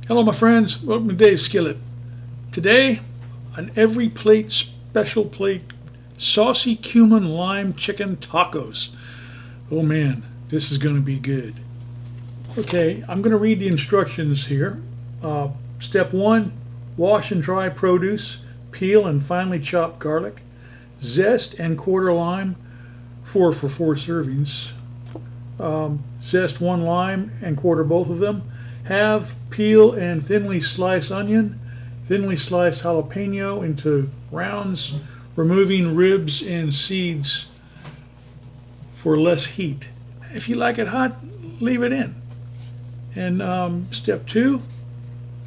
Hello my friends, welcome to Dave's Skillet. Today, an EveryPlate special plate Saucy Cumin Lime Chicken Tacos. Oh man, this is going to be good. Okay, I'm going to read the instructions here. Step 1, wash and dry produce, peel and finely chop garlic, zest and quarter lime, 4 for 4 servings. Zest 1 lime and quarter both of them. Halve, peel, and thinly slice onion. Thinly slice jalapeno into rounds, removing ribs and seeds for less heat. If you like it hot, leave it in. And step 2,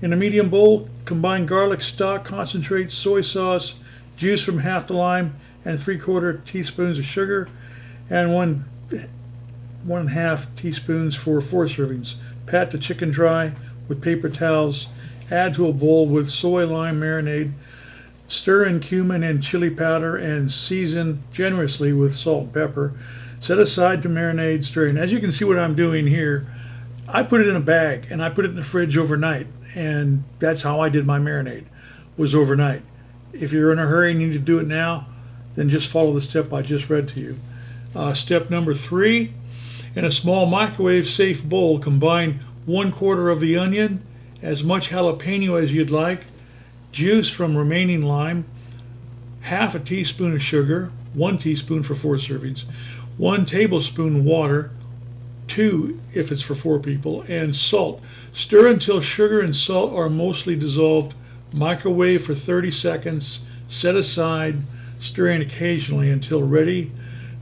in a medium bowl, combine garlic stock, concentrate, soy sauce, juice from half the lime, and 3/4 teaspoons of sugar, and 1.5 teaspoons for 4 servings. Pat the chicken dry with paper towels. Add to a bowl with soy lime marinade. Stir in cumin and chili powder and season generously with salt and pepper. Set aside to marinade, stirring. As you can see what I'm doing here, I put it in a bag and I put it in the fridge overnight, and that's how I did my marinade, was overnight. If you're in a hurry and you need to do it now, then just follow the step I just read to you. Step number 3, in a small microwave safe bowl, combine 1/4 of the onion, as much jalapeno as you'd like, juice from remaining lime, half a teaspoon of sugar, 1 teaspoon for 4 servings, 1 tablespoon water, 2 if it's for 4 people, and salt. Stir until sugar and salt are mostly dissolved. Microwave for 30 seconds. Set aside, stirring occasionally until ready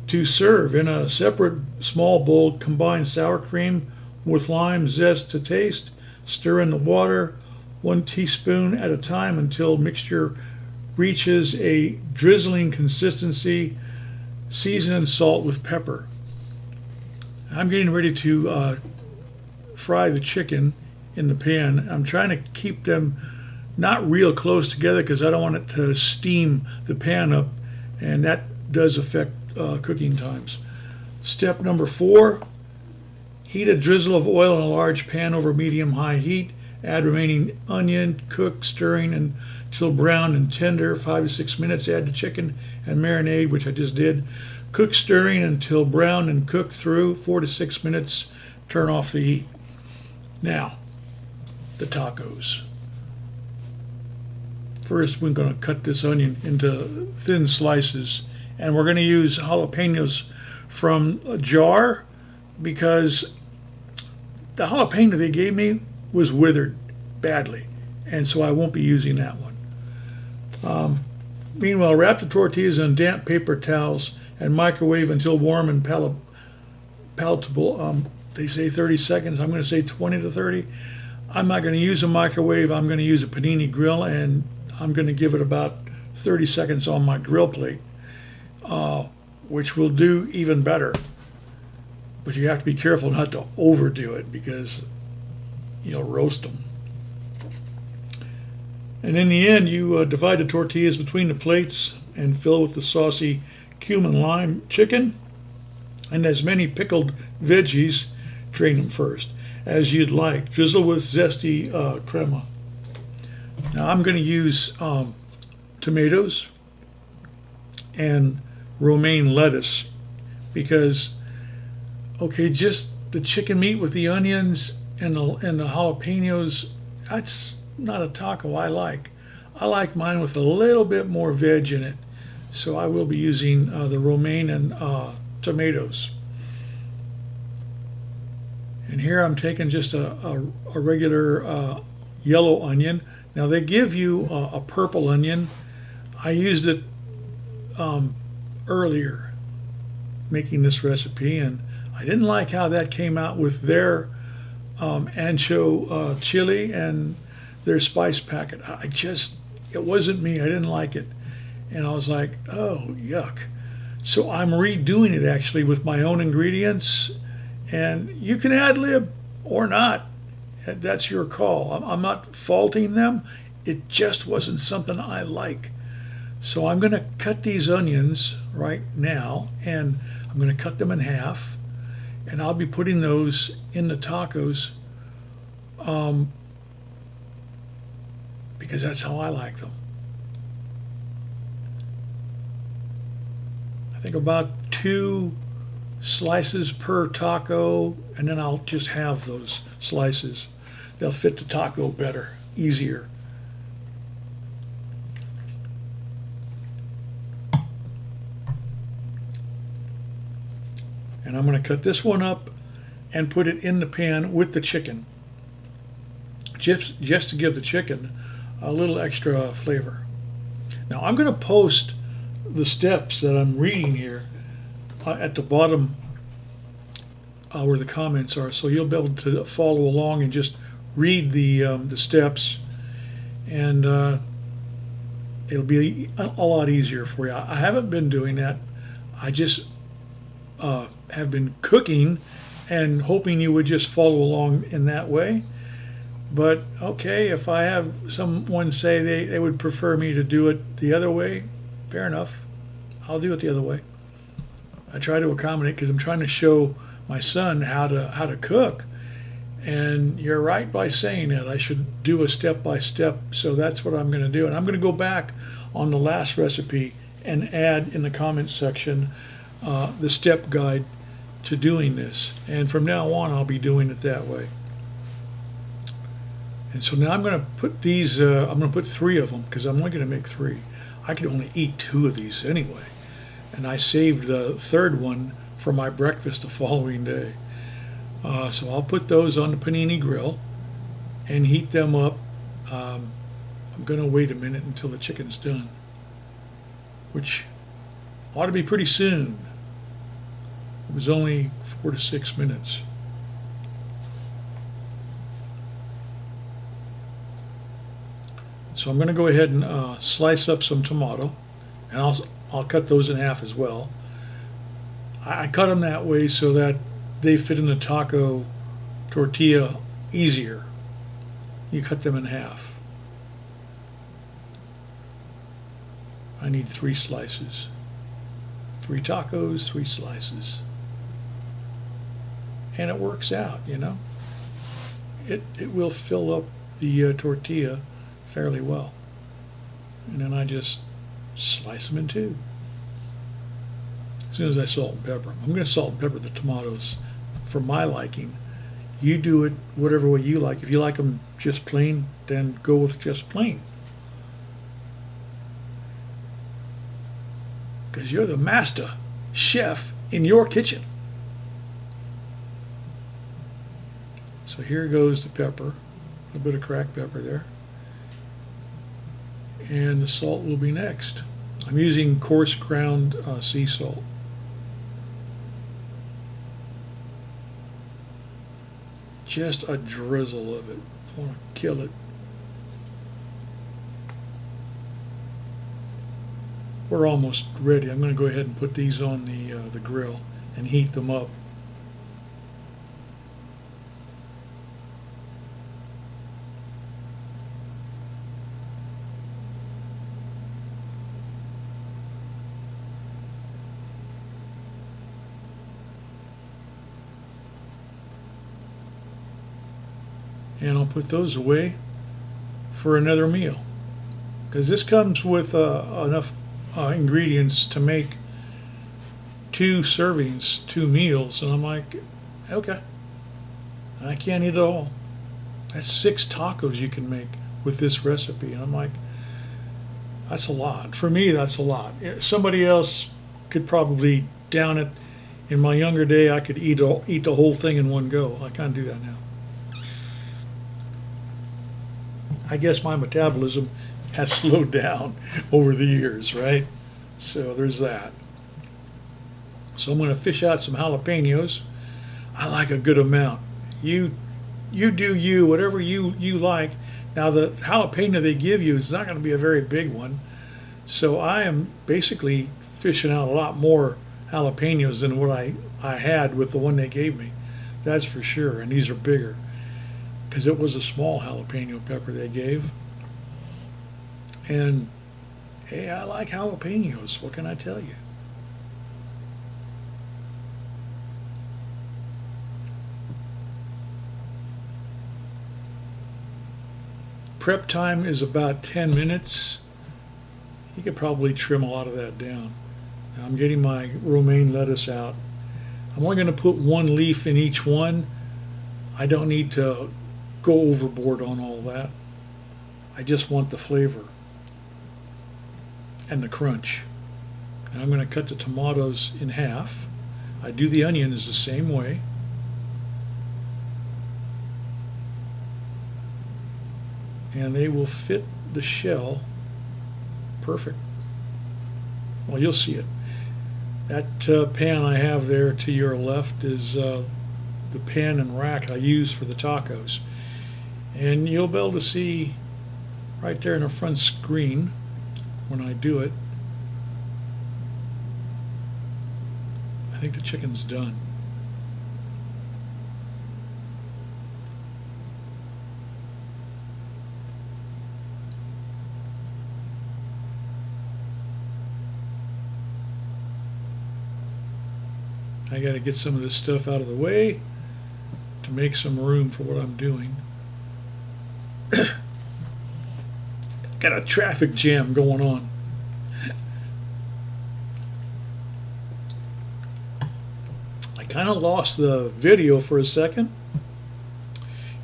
to serve. In a separate small bowl, combine sour cream with lime zest to taste. Stir in the water, 1 teaspoon at a time until mixture reaches a drizzling consistency. Season and salt with pepper. I'm getting ready to fry the chicken in the pan. I'm trying to keep them not real close together because I don't want it to steam the pan up, and that does affect cooking times. Step number 4, heat a drizzle of oil in a large pan over medium-high heat. Add remaining onion, cook, stirring until brown and tender, 5 to 6 minutes. Add the chicken and marinade, which I just did. Cook, stirring until brown and cook through, 4 to 6 minutes. Turn off the heat. Now, the tacos. First, we're going to cut this onion into thin slices, and we're going to use jalapenos from a jar because the jalapeno they gave me was withered badly, and so I won't be using that one. Meanwhile, wrap the tortillas in damp paper towels and microwave until warm and palatable. They say 30 seconds. I'm going to say 20 to 30. I'm not going to use a microwave. I'm going to use a panini grill, and I'm going to give it about 30 seconds on my grill plate, which will do even better. But you have to be careful not to overdo it because you'll roast them. And in the end, you divide the tortillas between the plates and fill with the saucy cumin lime chicken and as many pickled veggies, drain them first, as you'd like. Drizzle with zesty crema. Now I'm going to use tomatoes and romaine lettuce because, okay, just the chicken meat with the onions and the jalapenos, that's not a taco I like. I like mine with a little bit more veg in it. So I will be using the romaine and tomatoes. And here I'm taking just a regular yellow onion. Now they give you a purple onion. I used it earlier making this recipe, and I didn't like how that came out with their ancho chili and their spice packet. It wasn't me. I didn't like it. And I was like, oh, yuck. So I'm redoing it actually with my own ingredients. And you can ad lib or not. That's your call. I'm not faulting them. It just wasn't something I like. So I'm going to cut these onions right now, and I'm going to cut them in half, and I'll be putting those in the tacos because that's how I like them. I think about 2 slices per taco, and then I'll just have those slices. They'll fit the taco better, easier. And I'm going to cut this one up and put it in the pan with the chicken, just to give the chicken a little extra flavor. Now I'm going to post the steps that I'm reading here at the bottom where the comments are, so you'll be able to follow along and just read the steps, and it'll be a lot easier for you. I haven't been doing that. I just have been cooking and hoping you would just follow along in that way. But okay, if I have someone say they would prefer me to do it the other way, fair enough. I'll do it the other way. I try to accommodate because I'm trying to show my son how to cook. And you're right by saying that. I should do a step by step. So that's what I'm going to do. And I'm going to go back on the last recipe and add in the comments section the step guide to doing this. And from now on, I'll be doing it that way. And so now I'm going to put these, I'm going to put 3 of them because I'm only going to make 3. I could only eat 2 of these anyway. And I saved the 3rd one for my breakfast the following day. So I'll put those on the panini grill and heat them up. I'm going to wait a minute until the chicken's done, which ought to be pretty soon. It was only 4 to 6 minutes. So I'm going to go ahead and slice up some tomato, and I'll cut those in half as well. I cut them that way so that they fit in the taco tortilla easier. You cut them in half. I need 3 slices. 3 tacos, 3 slices. And it works out, you know. It will fill up the tortilla fairly well. And then I just slice them in 2. As soon as I salt and pepper them. I'm going to salt and pepper the tomatoes for my liking. You do it whatever way you like. If you like them just plain, then go with just plain. Because you're the master chef in your kitchen. So here goes the pepper. A bit of cracked pepper there. And the salt will be next. I'm using coarse ground sea salt. Just a drizzle of it. I want to kill it. We're almost ready. I'm going to go ahead and put these on the grill and heat them up. And I'll put those away for another meal, because this comes with enough ingredients to make 2 servings, 2 meals, and I'm like, okay, I can't eat it all. That's 6 tacos you can make with this recipe, and I'm like, that's a lot. For me, that's a lot. Somebody else could probably down it. In my younger day, I could eat the whole thing in one go. I can't do that now. I guess my metabolism has slowed down over the years, right? So there's that. So I'm going to fish out some jalapenos. I like a good amount. You do you, whatever you like. Now the jalapeno they give you is not going to be a very big one. So I am basically fishing out a lot more jalapenos than what I had with the one they gave me. That's for sure. And these are bigger, because it was a small jalapeno pepper they gave. And hey, I like jalapenos. What can I tell you? prep time is about 10 minutes. You could probably trim a lot of that down. Now I'm getting my romaine lettuce out. I'm only going to put one leaf in each one. I don't need to go overboard on all that. I just want the flavor and the crunch. Now I'm going to cut the tomatoes in half. I do the onions the same way. And they will fit the shell perfect. Well, you'll see it. That pan I have there to your left is the pan and rack I use for the tacos. And you'll be able to see right there in the front screen when I do it. I think the chicken's done. I got to get some of this stuff out of the way to make some room for what I'm doing. Got a traffic jam going on. I kind of lost the video for a second.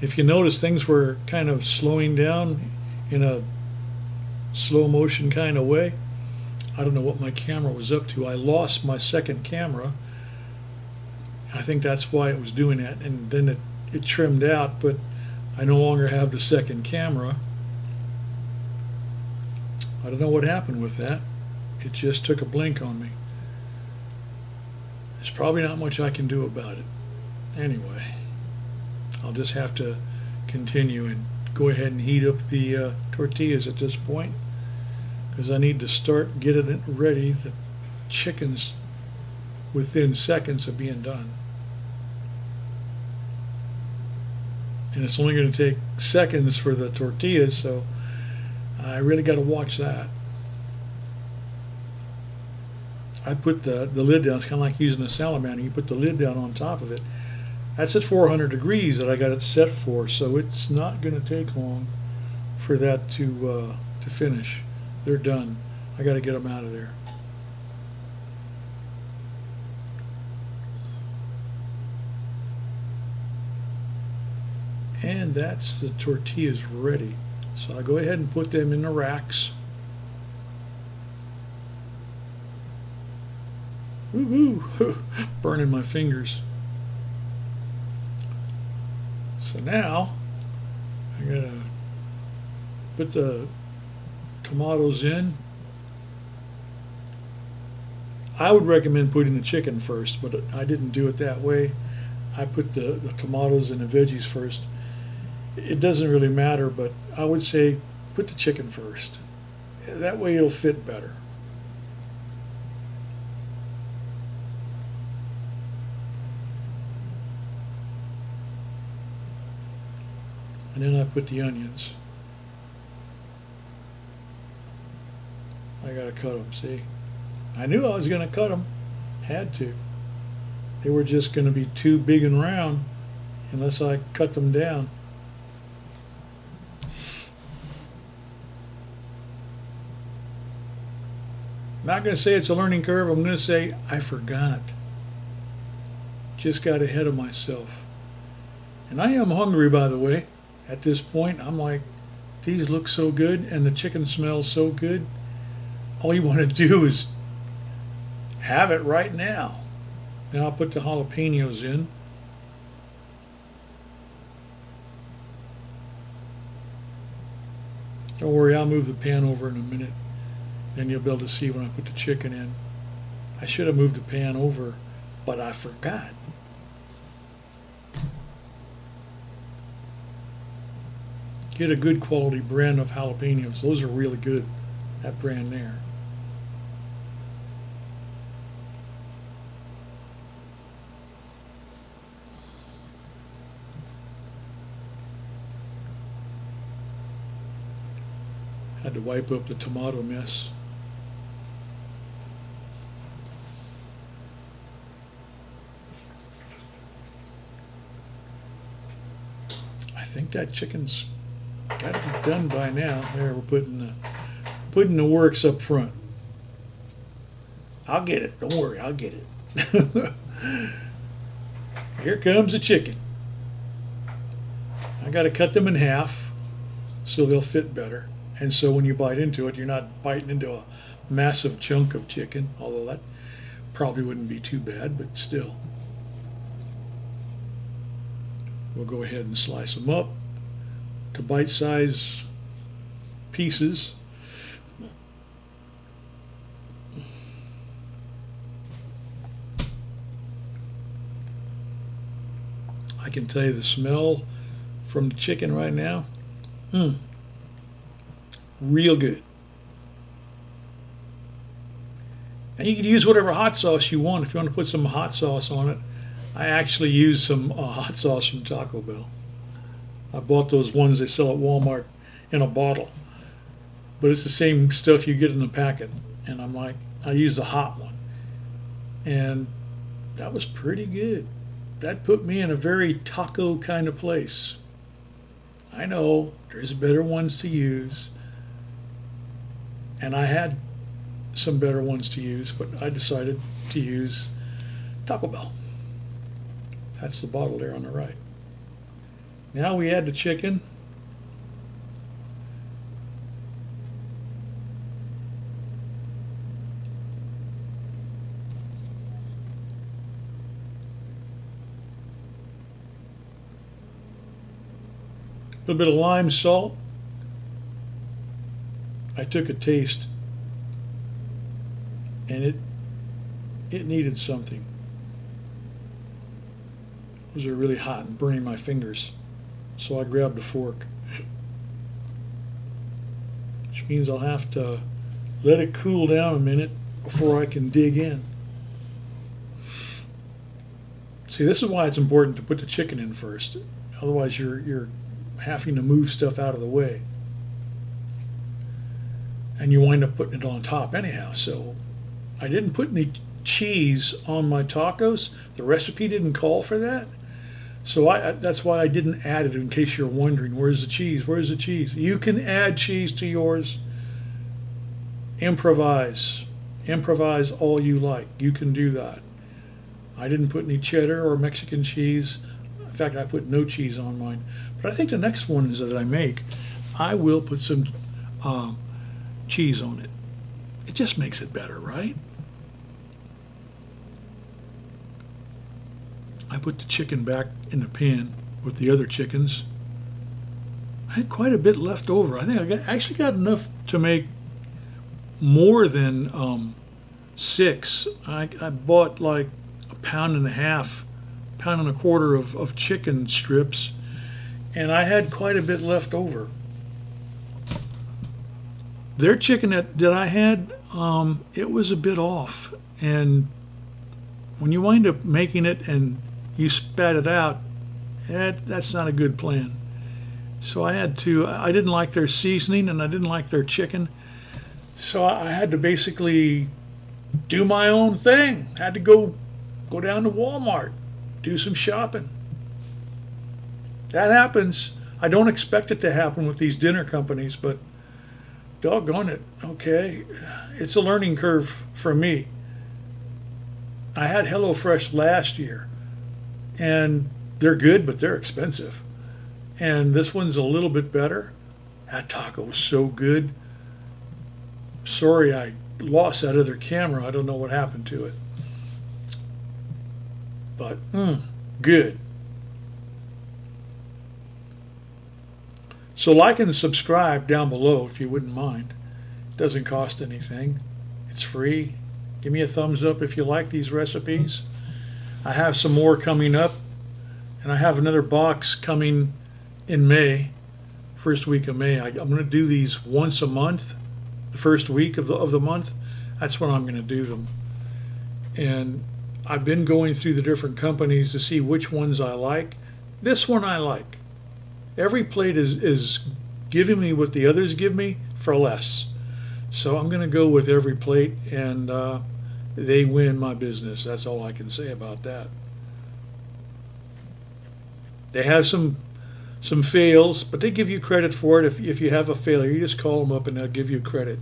If you notice, things were kind of slowing down in a slow motion kind of way. I don't know what my camera was up to. I lost my second camera. I think that's why it was doing that, and then it trimmed out, but I no longer have the second camera. I don't know what happened with that. It just took a blink on me. There's probably not much I can do about it. Anyway, I'll just have to continue and go ahead and heat up the tortillas at this point, because I need to start getting it ready. The chicken's within seconds of being done. And it's only going to take seconds for the tortillas, so I really got to watch that. I put the lid down. It's kind of like using a salamander. You put the lid down on top of it. That's at 400 degrees that I got it set for, so it's not going to take long for that to finish. They're done. I got to get them out of there. And that's the tortillas ready. So I go ahead and put them in the racks. Woo-hoo, burning my fingers. So now I gotta put the tomatoes in. I would recommend putting the chicken first, but I didn't do it that way. I put the tomatoes and the veggies first. It doesn't really matter, but I would say put the chicken first. That way it'll fit better. And then I put the onions. I gotta cut them, see? I knew I was gonna cut them. Had to. They were just gonna be too big and round unless I cut them down. I'm not going to say it's a learning curve. I'm going to say I forgot. Just got ahead of myself. And I am hungry, by the way. At this point, I'm like, these look so good and the chicken smells so good. All you want to do is have it right now. Now I'll put the jalapenos in. Don't worry, I'll move the pan over in a minute. Then you'll be able to see when I put the chicken in. I should have moved the pan over, but I forgot. Get a good quality brand of jalapenos. Those are really good, that brand there. Had to wipe up the tomato mess. I think that chicken's Got to be done by now. There, we're putting the works up front. I'll get it. Don't worry, I'll get it. Here comes the chicken. I got to cut them in half so they'll fit better. And so when you bite into it, you're not biting into a massive chunk of chicken, although that probably wouldn't be too bad, but still. We'll go ahead and slice them up to bite-sized pieces. I can tell you the smell from the chicken right now, real good. And you can use whatever hot sauce you want. If you want to put some hot sauce on it, I actually use some hot sauce from Taco Bell. I bought those ones they sell at Walmart in a bottle, but it's the same stuff you get in the packet. And I use the hot one, and that was pretty good. That put me in a very taco kind of place. I know there's better ones to use, and I had some better ones to use, but I decided to use Taco Bell. That's the bottle there on the right. Now we add the chicken. A little bit of lime salt. I took a taste, and it needed something. Those are really hot and burning my fingers, so I grabbed a fork, which means I'll have to let it cool down a minute before I can dig in. See, this is why it's important to put the chicken in first. Otherwise, you're having to move stuff out of the way, and you wind up putting it on top anyhow. So I didn't put any cheese on my tacos. The recipe didn't call for that, so that's why I didn't add it. In case you're wondering, where's the cheese? Where's the cheese? You can add cheese to yours. Improvise all you like. You can do that. I didn't put any cheddar or Mexican cheese. In fact, I put no cheese on mine. But I think the next ones that I make, I will put some cheese on it. It just makes it better, right? I put the chicken back in the pan with the other chickens. I had quite a bit left over. I think I actually got enough to make more than 6. I bought like a pound and a half, pound and a quarter of chicken strips, and I had quite a bit left over. Their chicken that I had, it was a bit off, and when you wind up making it and you spat it out, that's not a good plan. So I didn't like their seasoning, and I didn't like their chicken, so I had to basically do my own thing. I had to go down to Walmart, do some shopping. That happens. I don't expect it to happen with these dinner companies, but doggone it, okay. It's a learning curve for me. I had HelloFresh last year, and they're good, but they're expensive. And this one's a little bit better. That taco was so good. Sorry I lost that other camera. I don't know what happened to it. But, good. So like and subscribe down below if you wouldn't mind. It doesn't cost anything. It's free. Give me a thumbs up if you like these recipes. I have some more coming up, and I have another box coming in May, first week of May. I'm going to do these once a month, the first week of the month. That's when I'm going to do them. And I've been going through the different companies to see which ones I like. This one I like. EveryPlate is giving me what the others give me for less. So I'm going to go with EveryPlate, and they win my business. That's all I can say about that. They have some some fails, but they give you credit for it. If you have a failure, you just call them up and they'll give you credit.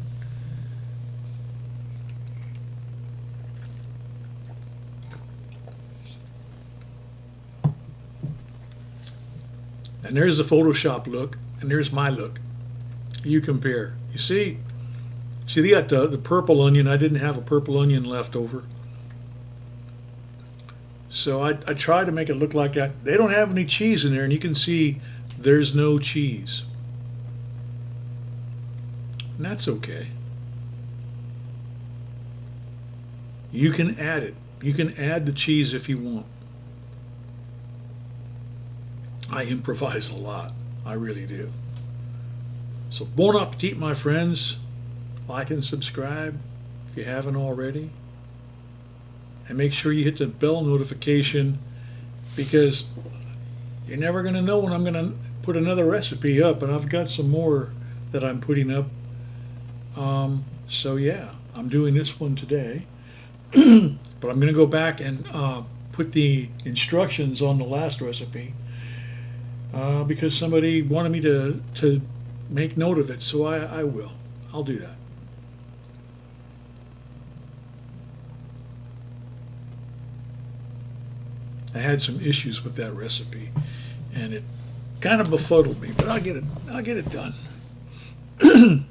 And there's the Photoshop look, and there's my look. You compare. You see they got the purple onion. I didn't have a purple onion left over. So I try to make it look like that. They don't have any cheese in there, and you can see there's no cheese. And that's okay. You can add it. You can add the cheese if you want. I improvise a lot. I really do. So bon appetit, my friends. Like and subscribe if you haven't already. And make sure you hit the bell notification, because you're never going to know when I'm going to put another recipe up. And I've got some more that I'm putting up. So yeah, I'm doing this one today. But I'm going to go back and put the instructions on the last recipe. Because somebody wanted me to make note of it, so I will. I'll do that. I had some issues with that recipe, and it kind of befuddled me, but I'll get it done.